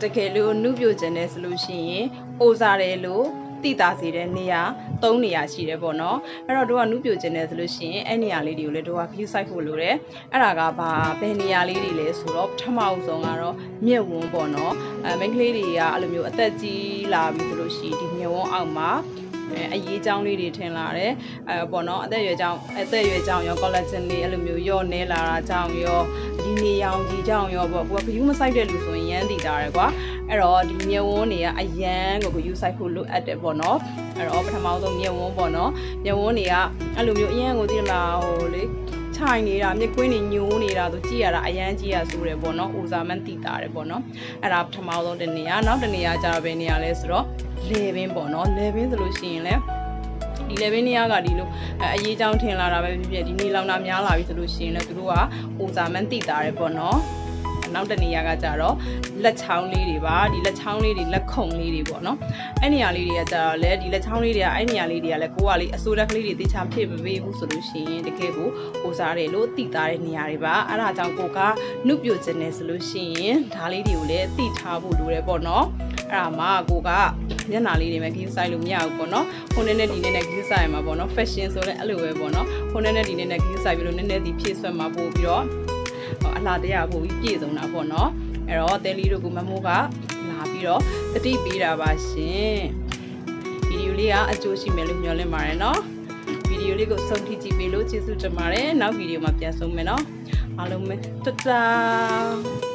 တကယ်လို့နုပြိုကျင်တဲ့ဆိုလို့ရှိရင်အိုစားတယ်လို့တိတာစီတဲ့နေရာ၃နေရာရှိတယ်ပေါ့နော်အဲ့တော့တို့ကနုပြိုကျင်တယ်ဆိုလို့ရှိရင်အဲ့နေရာလေးတွေကိုလည်းတို့က view site ဖို့လိုတယ်အဲ့ဒါကဘယ်နေရာလေးတွေလဲဆိုတော့ပထမအဆုံးကတော့မြက်ဝန်းပေါ့နော်မိန်းကလေးတွေကအဲ့လိုမျိုးအသက်ကြီးလာပြီဆိုလို့ရှိရင်ဒီမြက်ဝန်းအောက်မှာအရေးအကြောင်းလေးတွေထင်လာတယ်ပေါ့နော်အသက်အရွယ်ကြောင့်ရော collagen လေးအဲ့လိုမျိုးရော့နေလာတာကြောင့်ရောဒီနေရောင်ကြီးကြောင့်ရောပေါ့ကိုက view မဆိုင်တဲ့လူဆိုရင်ရမ်းတည်တာရယ်ကွာအဲ့တော့ဒီမြက်ဝန်းတွေကအရန်ကို view site ဖို့လိုအပ်တယ်ပေါ့နော်အဲ့တော့ပထမဆုံးမြက်ဝန်းပေါ့နော်မြက်ဝန်းတွေကအဲ့လိုမျိုးအရန်ကိုသိလားဟိုလေခြိုင်နေတာမြက်ကွင်းတွေညိုးနေတာသူကြည့်ရတာအရန်ကြည့်ရဆိုတယ်ပေါ့နော်ဦးစားမှန်းတည်တာတယ်ပေါ့နော်အဲ့ဒါပထမဆုံးတနေရာနောက်တနေရာကျတော့ဘယ်နေရာလဲဆိုတော့လေပင်ပေါ့နော်လေပင်ဆိုလို့ရှိရင်လည်းဒီလေပင်နေရာကဒီလိုအရေးကြောင်းထင်လာတာပဲဖြစ်ဖြစ်ဒီနေလောင်တာများလာပြီဆိုလို့ရှိရင်လည်းသူတို့ကဦးစားမှန်းတည်တာတယ်ပေါ့နော်နောက်တနေရာကကြတော့လက်ချောင်းလေးတွေပါဒီလက်ချောင်းလေးတွေလက်ခုံလေးတွေပေါ့နော်အဲ့နေရာလေးတွေကကြတော့လေဒီလက်ချောင်းလေးတွေကအဲ့နေရာလေးတွေကလည်းကိုကလေအစိုးရကလေးတွေတေချာဖြစ်မပေးဘူးဆိုလို့ရှိရင်တကယ်ကိုဟိုစားတယ်လို့တိတာတဲ့နေရာတွေပါအဲ့ဒါကြောင့်ကိုကနုပြိုကျင်နေဆိုလို့ရှိရင်ဒါလေးတွေကိုလည်းတိထားဖို့လိုတယ်ပေါ့နော်အဲ့ဒါမှကိုကမျက်နှာလေးတွေမှာ view site လို့မရဘူးပေါ့နော်ဟိုနဲ့ဒီနဲ့ view site မှာပေါ့နော် fashion ဆိုလည်းအဲ့လိုပဲပေါ့နော်ဟိုနဲ့ဒီနဲ့ view site ပြီးလို့နည်းနည်းဒီဖြည့်ဆွတ်မှာပို့ပြီးတော့အလားတရားပို့ပြီးပြည့်စုံတာပေါ့နော်အဲ့တော့တဲလီတို့ကမမိုးကလာပြီးတော့တတိပေးတာပါရှင်ဗီဒီယိုလေးကအကျိုးရှိမယ်လို့မျှော်လင့်ပါတယ်နော်ဗီဒီယိုလေးကိုဆုံးထိကြည့်ပေးလို့ကျေးဇူးတင်ပါတယ်နောက်ဗီဒီယိုမှာပြန်ဆုံမယ်နော်အားလုံးပဲတတာ